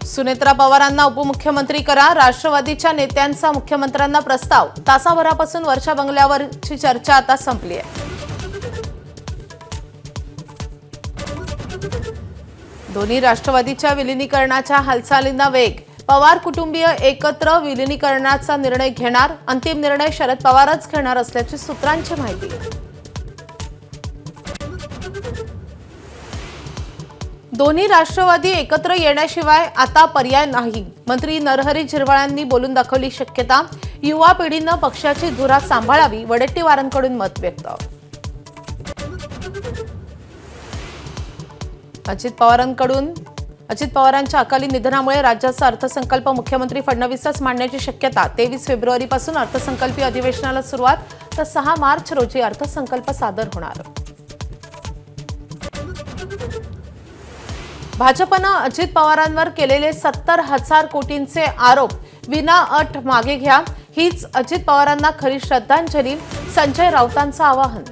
सुनेत्रा पवारांना उपमुख्यमंत्री करा, राष्ट्रवादीच्या नेत्यांचा मुख्यमंत्र्यांना प्रस्ताव। तासाभरापासून वर्षा बंगल्यावरची चर्चा आता संपली आहे। दोन्ही राष्ट्रवादीच्या विलीनीकरणाच्या हालचालींना वेग, पवार कुटुंबीय एकत्र विलीनीकरणाचा निर्णय घेणार, अंतिम निर्णय शरद पवारच घेणार असल्याची सूत्रांची माहिती। दोन्ही राष्ट्रवादी एकत्र येण्याशिवाय आता पर्याय नाही, मंत्री नरहरी झिरवाळ बोलून दाखवली शक्यता। युवा पिढीनं पक्षाची धुरा सांभाळावी, वडेट्टीवारांकडून मत व्यक्त। अजित पवारांच्या अकाली निधनामुळे राज्याचा अर्थसंकल्प मुख्यमंत्री फडणवीसच मांडण्याची शक्यता। 23 फेब्रुवारीपासून अर्थसंकल्पीय अधिवेशनाला सुरुवात, तर 6 मार्च रोजी अर्थसंकल्प सादर होणार। भाजपनं अजित पवारांवर केलेले 70,000 कोटींचे आरोप विनाअट मागे घ्या, हीच अजित पवारांना खरी श्रद्धांजली, संजय राऊतांचं आवाहन।